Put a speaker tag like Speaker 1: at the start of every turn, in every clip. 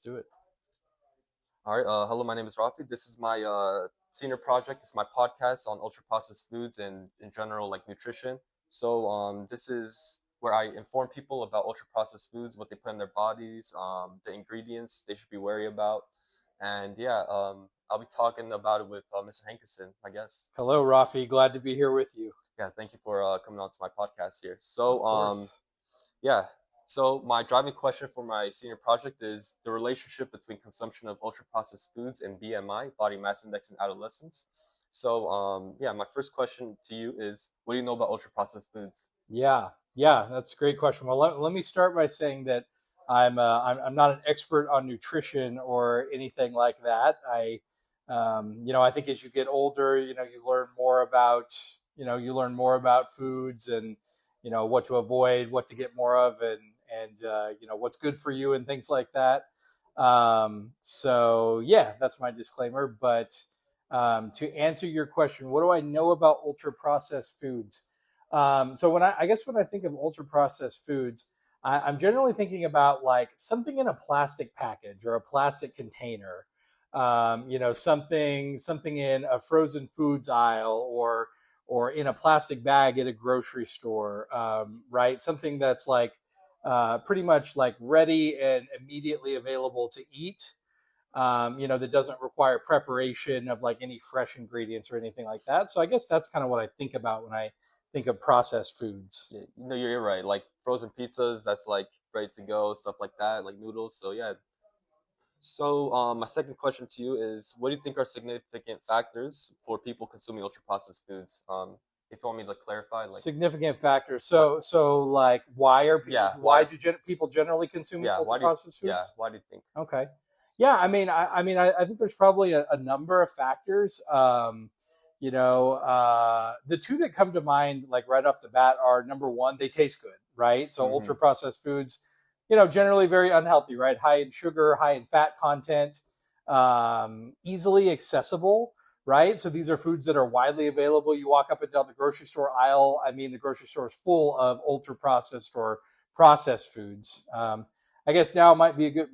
Speaker 1: do it.
Speaker 2: All right. Hello, my name is Raffi. This is my senior project. It's my podcast on ultra processed foods and in general, like nutrition. This is where I inform people about ultra processed foods, what they put in their bodies, the ingredients they should be wary about, and I'll be talking about it with Mr. Hankinson, I guess.
Speaker 1: Hello, Rafi. Glad to be here with you.
Speaker 2: Yeah, thank you for coming on to my podcast here.
Speaker 1: Of course.
Speaker 2: Yeah. So my driving question for my senior project is the relationship between consumption of ultra-processed foods and BMI, body mass index, in adolescents. My first question to you is, what do you know about ultra-processed foods?
Speaker 1: Yeah, that's a great question. Well, let me start by saying that I'm not an expert on nutrition or anything like that. I think as you get older, you learn more about foods and what to avoid, what to get more of, and what's good for you and things like that. So yeah, that's my disclaimer. But to answer your question, what do I know about ultra processed foods? So I guess when I think of ultra processed foods, I'm generally thinking about like something in a plastic package or a plastic container. Something in a frozen foods aisle or in a plastic bag at a grocery store, right? Something that's like pretty much like ready and immediately available to eat. That doesn't require preparation of like any fresh ingredients or anything like that. So I guess that's kind of what I think about when I think of processed foods.
Speaker 2: Yeah, you're right. Like frozen pizzas, that's like ready to go, stuff like that, like noodles. So yeah. My second question to you is, what do you think are significant factors for people consuming ultra-processed foods? If you want me to clarify, like
Speaker 1: Significant factors.
Speaker 2: what?
Speaker 1: So like, why are
Speaker 2: Yeah,
Speaker 1: why do people generally consume
Speaker 2: yeah,
Speaker 1: ultra processed foods?
Speaker 2: why do you think?
Speaker 1: Okay. Yeah, I think there's probably a number of factors. The two that come to mind, like right off the bat, are number one, they taste good, right? So ultra
Speaker 2: Mm-hmm.
Speaker 1: processed foods, generally very unhealthy, right? High in sugar, high in fat content, easily accessible, right? So these are foods that are widely available. You walk up and down the grocery store aisle. I mean, the grocery store is full of ultra processed or processed foods. I guess now might be a good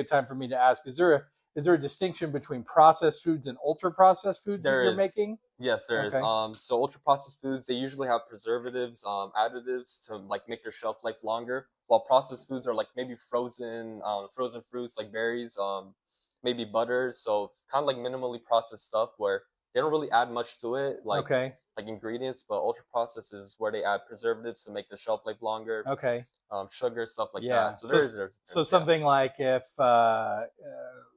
Speaker 1: time for me to ask: is there a distinction between processed foods and ultra processed foods that
Speaker 2: There
Speaker 1: you're
Speaker 2: is.
Speaker 1: making?
Speaker 2: Yes, there is.
Speaker 1: Okay,
Speaker 2: So ultra processed foods, they usually have preservatives, additives to like make their shelf life longer. While processed foods are like maybe frozen fruits like berries, maybe butter. So kind of like minimally processed stuff where they don't really add much to it,
Speaker 1: okay,
Speaker 2: like ingredients. But ultra processed is where they add preservatives to make the shelf life longer,
Speaker 1: okay.
Speaker 2: sugar, stuff like
Speaker 1: Yeah.
Speaker 2: that. So
Speaker 1: So
Speaker 2: there's yeah.
Speaker 1: something like if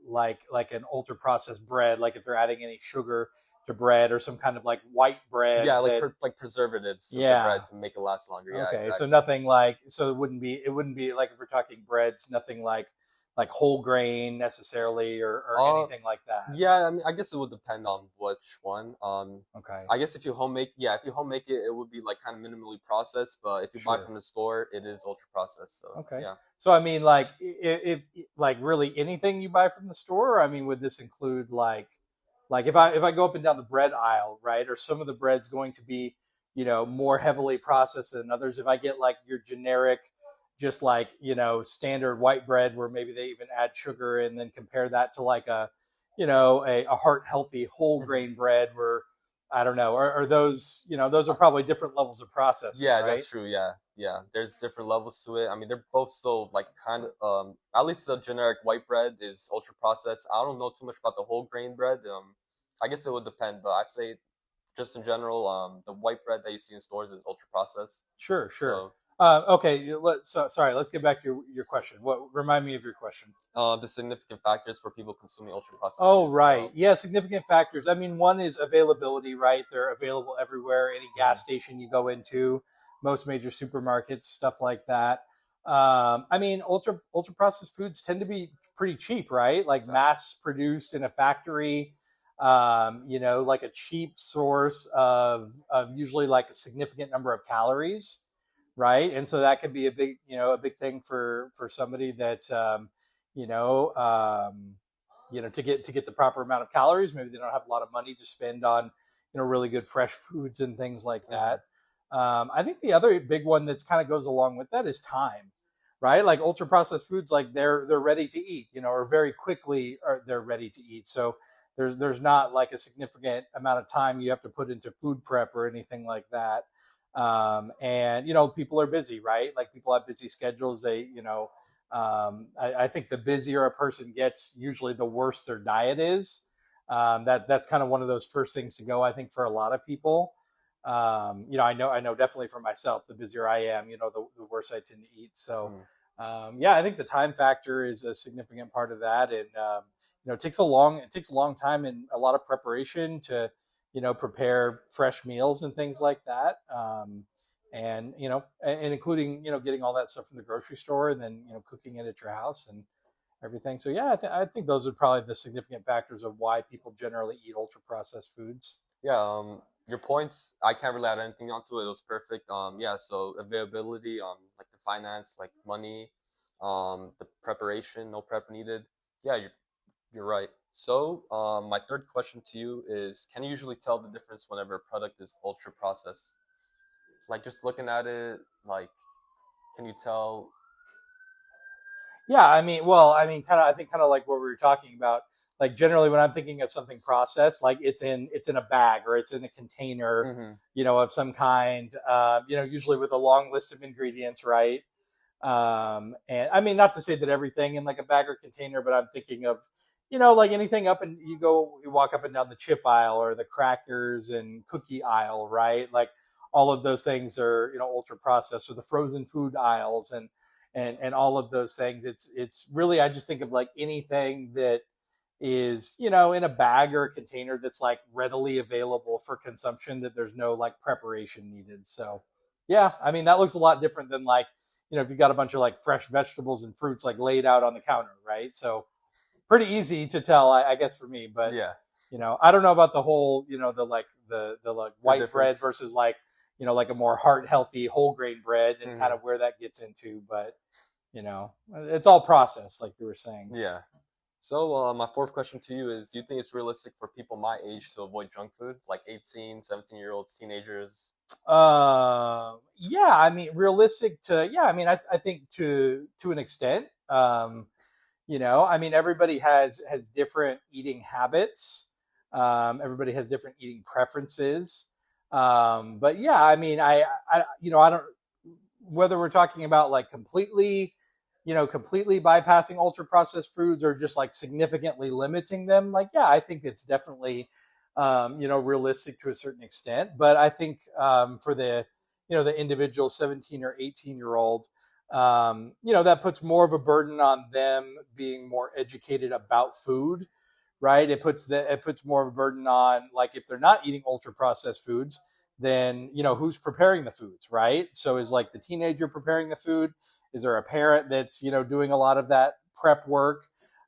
Speaker 1: like an ultra processed bread, like if they're adding any sugar to bread or some kind of like white bread
Speaker 2: Yeah,
Speaker 1: that
Speaker 2: like preservatives to the bread
Speaker 1: yeah.
Speaker 2: to make it last longer. Yeah,
Speaker 1: Okay, so
Speaker 2: exactly.
Speaker 1: nothing like it wouldn't be like if we're talking breads, nothing like whole grain necessarily or
Speaker 2: Uh,
Speaker 1: anything like that.
Speaker 2: yeah, I mean, I guess it would depend on which one.
Speaker 1: Okay,
Speaker 2: I guess if you home make it, it would be like kind of minimally processed. But if you buy
Speaker 1: sure.
Speaker 2: from the store, it is ultra processed. So
Speaker 1: Okay.
Speaker 2: yeah.
Speaker 1: So I mean, like, if like really anything you buy from the store, or, I mean, would this include like if I go up and down the bread aisle, right? Or some of the bread's going to be, more heavily processed than others. If I get like your generic, just like, standard white bread where maybe they even add sugar and then compare that to like a heart healthy whole
Speaker 2: hmm
Speaker 1: grain bread where I don't know, are those, those are probably different levels of processing,
Speaker 2: Yeah,
Speaker 1: right?
Speaker 2: that's true. Yeah, yeah. There's different levels to it. I mean, they're both still like kind of. At least the generic white bread is ultra processed. I don't know too much about the whole grain bread. I guess it would depend, but I say just in general, the white bread that you see in stores is ultra processed.
Speaker 1: Sure, sure.
Speaker 2: So
Speaker 1: Okay, sorry, let's get back to your question. Remind me of your question.
Speaker 2: the significant factors for people consuming ultra processed
Speaker 1: Oh,
Speaker 2: foods.
Speaker 1: right.
Speaker 2: So
Speaker 1: Yeah, significant factors. I mean, one is availability, right? They're available everywhere, any gas
Speaker 2: mhm.
Speaker 1: station you go into, most major supermarkets, stuff like that. I mean, ultra processed foods tend to be pretty cheap, right? Like
Speaker 2: Exactly.
Speaker 1: mass produced in a factory, like a cheap source of usually like a significant number of calories, right? And so that can be a big thing for somebody that you know, um, to get the proper amount of calories. Maybe they don't have a lot of money to spend on, really good fresh foods and things like
Speaker 2: hmm
Speaker 1: that. I think the other big one that's kind of goes along with that is time, right? Like ultra processed foods, like they're ready to eat, or very quickly, or they're ready to eat. So there's not like a significant amount of time you have to put into food prep or anything like that. And people are busy, right? Like people have busy schedules. I think the busier a person gets, usually the worse their diet is. That's kind of one of those first things to go, I think, for a lot of people. I know definitely for myself, the busier I am, the worse I tend to eat. So,
Speaker 2: Mm.
Speaker 1: yeah, I think the time factor is a significant part of that. And, it takes a long time and a lot of preparation to, prepare fresh meals and things like that. And including, getting all that stuff from the grocery store and then, cooking it at your house and everything. So yeah, I think those are probably the significant factors of why people generally eat ultra processed foods.
Speaker 2: Yeah, your points, I can't really add anything onto it. It was perfect. Yeah, so availability, like the finance, like money, the preparation, no prep needed. Yeah, you're right. So, my third question to you is, can you usually tell the difference whenever a product is ultra processed? Like just looking at it, like, can you tell?
Speaker 1: Yeah, I think kind of like what we were talking about. Like generally, when I'm thinking of something processed, like it's in a bag or it's in a container,
Speaker 2: Mm-hmm.
Speaker 1: of some kind. Usually with a long list of ingredients, right? And I mean, not to say that everything in like a bag or container, but I'm thinking of, like anything up and you walk up and down the chip aisle or the crackers and cookie aisle, right? Like all of those things are, ultra processed, or the frozen food aisles and all of those things. It's really, I just think of like anything that is, in a bag or a container that's like readily available for consumption, that there's no like preparation needed. So yeah, I mean, that looks a lot different than like, if you've got a bunch of like fresh vegetables and fruits like laid out on the counter, right? So pretty easy to tell, I guess, for me. But
Speaker 2: Yeah,
Speaker 1: I don't know about the whole, the like
Speaker 2: the
Speaker 1: white bread
Speaker 2: difference.
Speaker 1: versus like, like a more heart healthy whole grain bread, and kind
Speaker 2: Mm-hmm.
Speaker 1: of where that gets into. But it's all processed, like you were saying.
Speaker 2: Yeah. So, my fourth question to you is, do you think it's realistic for people my age to avoid junk food, like 18, 17-year-olds, teenagers?
Speaker 1: Yeah, I mean, realistic to, yeah, I mean, I think to an extent. I mean, everybody has different eating habits. Everybody has different eating preferences. But yeah, I mean, I don't, whether we're talking about like completely bypassing ultra processed foods or just like significantly limiting them. Like, yeah, I think it's definitely, realistic to a certain extent. But I think, for the individual 17 or 18-year-old, that puts more of a burden on them being more educated about food, right? It puts more of a burden on, like, if they're not eating ultra processed foods, then who's preparing the foods, right? So is like the teenager preparing the food? Is there a parent that's doing a lot of that prep work?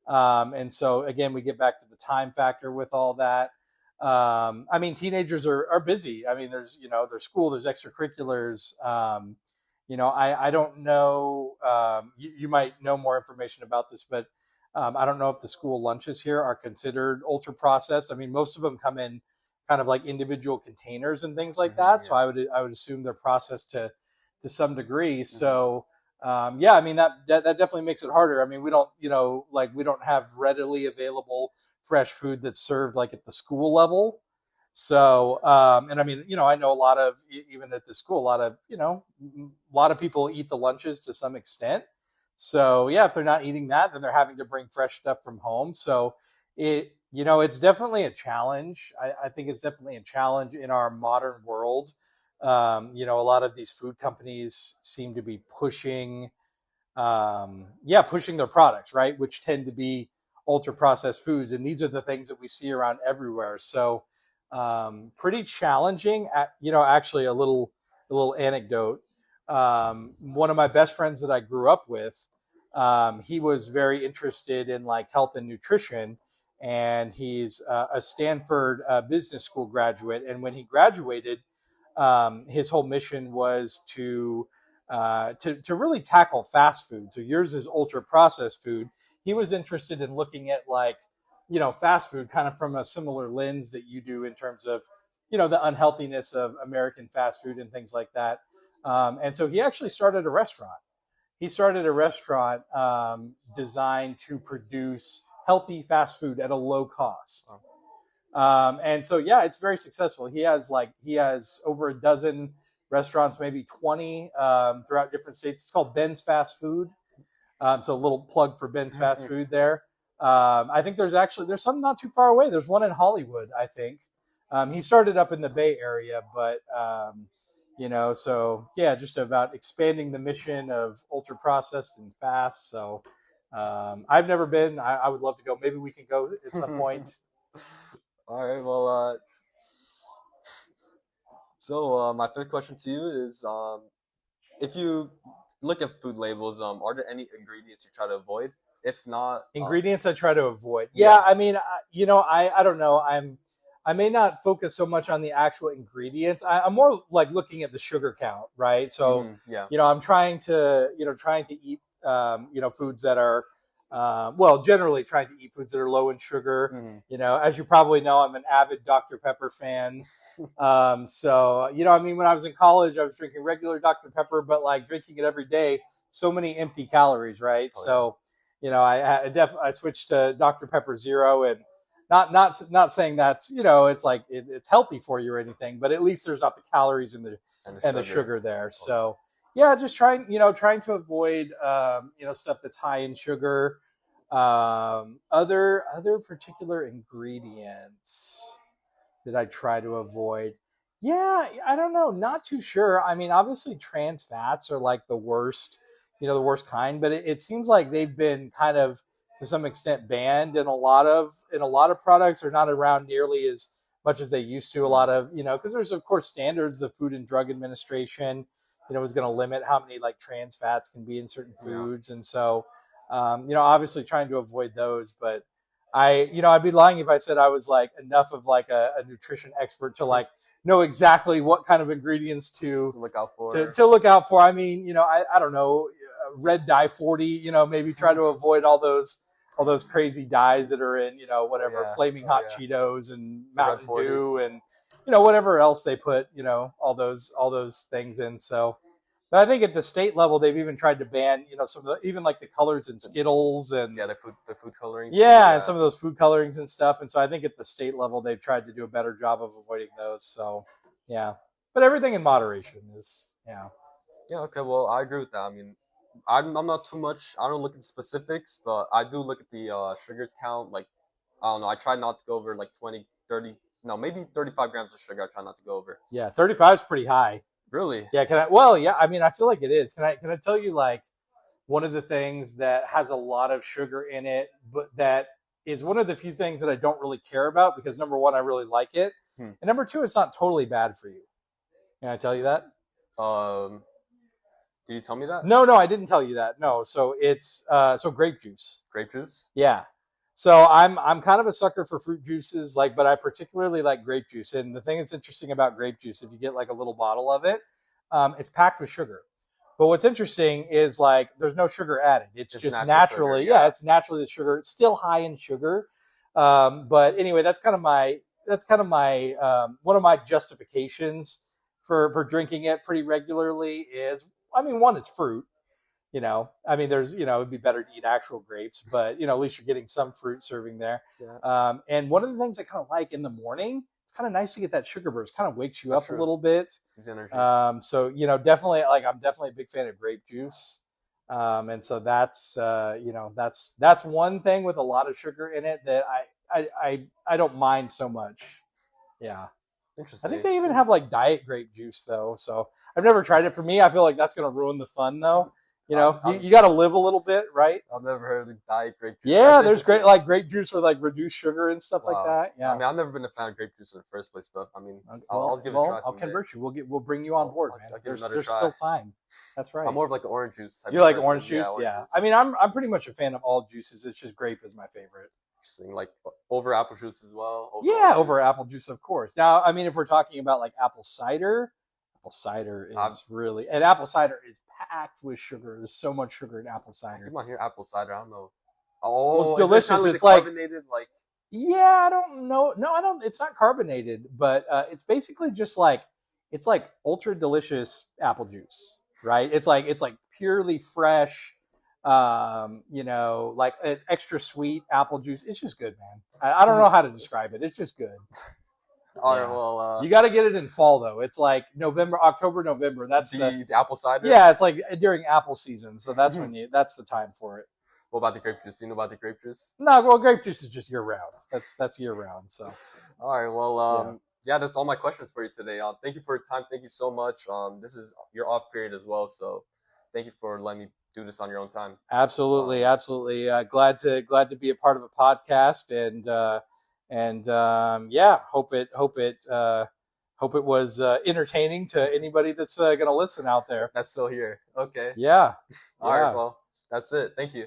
Speaker 1: And so again, we get back to the time factor with all that. I mean, teenagers are busy. I mean, there's school, there's extracurriculars. I don't know. You might know more information about this, but I don't know if the school lunches here are considered ultra processed. I mean, most of them come in kind of like individual containers and things like
Speaker 2: Mm-hmm.
Speaker 1: that. So
Speaker 2: Yeah.
Speaker 1: I would assume they're processed to some degree.
Speaker 2: Mm-hmm.
Speaker 1: So yeah, I mean that definitely makes it harder. I mean, we don't like we don't have readily available fresh food that's served like at the school level. So, and I mean, I know a lot of, even at the school, a lot of people eat the lunches to some extent. So yeah, if they're not eating that, then they're having to bring fresh stuff from home. So it's definitely a challenge. I think it's definitely a challenge in our modern world. A lot of these food companies seem to be pushing their products, right, which tend to be ultra processed foods, and these are the things that we see around everywhere. So pretty challenging. Actually, a little anecdote. One of my best friends that I grew up with, he was very interested in like health and nutrition, and he's a Stanford business school graduate. And when he graduated, his whole mission was to really tackle fast food. So yours is ultra processed food. He was interested in looking at like, fast food kind of from a similar lens that you do in terms of, the unhealthiness of American fast food and things like that. And so he actually started a restaurant. he started a restaurant designed to produce healthy fast food at a low cost.
Speaker 2: Oh.
Speaker 1: And so, yeah, it's very successful. He has over a dozen restaurants, maybe 20 throughout different states. It's called Ben's Fast Food. So a little plug for Ben's Fast Food there. I think there's some not too far away. There's one in Hollywood, I think. He started up in the Bay Area, but so yeah, just about expanding the mission of ultra processed and fast. So I've never been. I would love to go. Maybe we can go at some point.
Speaker 2: All right. Well, so my third question to you is, if you look at food labels, are there any ingredients you try to avoid? If not,
Speaker 1: ingredients I try to avoid. Yeah, I mean, I don't know. I may not focus so much on the actual ingredients. I'm more like looking at the sugar count, right? So, I'm trying to eat, foods that are, generally trying to eat foods that are low in sugar. As you probably know, I'm an avid Dr. Pepper fan. So, when I was in college, I was drinking regular Dr. Pepper, but like drinking it every day, so many empty calories, right? So, I switched to Dr. Pepper Zero, and not saying that's, it's like it's healthy for you or anything, but at least there's not the calories and the sugar there. So yeah, just trying to avoid, stuff that's high in sugar. Other particular ingredients that I try to avoid. Yeah, I don't know. Not too sure. I mean, obviously trans fats are like the worst kind, but it seems like they've been kind of to some extent banned in a lot of products, or not around nearly as much as they used to. A lot of, because there's of course standards. The Food and Drug Administration, is going to limit how many like trans fats can be in certain foods. And so, obviously trying to avoid those, but I'd be lying if I said I was like enough of like a nutrition expert to like know exactly what kind of ingredients to
Speaker 2: look out for.
Speaker 1: To look out for. I mean, I don't know, red dye 40, maybe try to avoid all those crazy dyes that are in, whatever, flaming hot Cheetos and Mountain Dew and, whatever else they put, all those things in. So, but I think at the state level, they've even tried to ban, some of even like the colors in Skittles and
Speaker 2: the food colorings.
Speaker 1: Yeah, and some of those food colorings and stuff. And so I think at the state level, they've tried to do a better job of avoiding those. So yeah, but everything in moderation is
Speaker 2: Yeah. Okay. Well, I agree with that. I mean, I'm not too much. I don't look at specifics, but I do look at the sugar count. Like, I don't know. I try not to go over like 20, 30, no, maybe 35 grams of sugar. I try not to go over.
Speaker 1: Yeah, 35 is pretty high.
Speaker 2: Really?
Speaker 1: Yeah. I mean, I feel like it is. Can I tell you like one of the things that has a lot of sugar in it, but that is one of the few things that I don't really care about because number one, I really like it, and number two, it's not totally bad for you. Can I tell you that?
Speaker 2: Did you tell me that?
Speaker 1: No, I didn't tell you that. No, so it's grape juice.
Speaker 2: Grape juice?
Speaker 1: Yeah. So I'm kind of a sucker for fruit juices, but I particularly like grape juice. And the thing that's interesting about grape juice, if you get like a little bottle of it, it's packed with sugar. But what's interesting is like there's no sugar added. It's just naturally, sugar, it's naturally the sugar. It's still high in sugar. But anyway, that's kind of my one of my justifications for drinking it pretty regularly is, I mean, one, it's fruit. There's, it'd be better to eat actual grapes, but, at least you're getting some fruit serving there. Yeah. And one of the things I kind of like in the morning, it's kind of nice to get that sugar burst, kind of wakes you up a little bit. So, definitely, I'm definitely a big fan of grape juice. And so that's one thing with a lot of sugar in it that I don't mind so much. Yeah.
Speaker 2: Interesting.
Speaker 1: I think they even have like diet grape juice though. So I've never tried it. For me, I feel like that's going to ruin the fun though. You got to live a little bit, right?
Speaker 2: I've never heard of diet grape juice.
Speaker 1: Yeah, there's grape juice with like reduced sugar and stuff like that. Yeah.
Speaker 2: I mean, I've never been a fan of grape juice in the first place, but I mean, I'll give it a try.
Speaker 1: I'll convert you. We'll bring you on board, man. There's still time. That's right.
Speaker 2: I'm more of like an orange juice.
Speaker 1: You like orange juice? Yeah. I mean, I'm pretty much a fan of all juices. It's just grape is my favorite.
Speaker 2: Interesting. Like over apple juice as well.
Speaker 1: Over apple juice, of course. Now, I mean, if we're talking about like apple cider is really, and apple cider is packed with sugar. There's so much sugar in apple cider.
Speaker 2: Come on here, apple cider. I don't know.
Speaker 1: Oh, it's delicious. It's like carbonated, like. Yeah, I don't know. No, I don't. It's not carbonated, but it's basically just like it's like ultra delicious apple juice, right? It's like purely fresh, like an extra sweet apple juice. It's just good, man. I don't know how to describe it. It's just good.
Speaker 2: All right,
Speaker 1: Yeah.
Speaker 2: well,
Speaker 1: You got to get it in fall though. It's like October, November. That's
Speaker 2: the apple cider.
Speaker 1: yeah. It's like during apple season, so that's that's the time for it.
Speaker 2: What about the grape juice? You know about the grape juice?
Speaker 1: No, well, grape juice is just year round. That's year round. So.
Speaker 2: All right, well, yeah, that's all my questions for you today. Thank you for your time. Thank you so much. This is your off period as well, so thank you for letting me do this on your own time.
Speaker 1: Absolutely, absolutely. Glad to be a part of a podcast, and yeah, hope it was entertaining to anybody that's going to listen out there.
Speaker 2: That's still here. Okay.
Speaker 1: Yeah.
Speaker 2: All right. Well, that's it. Thank you.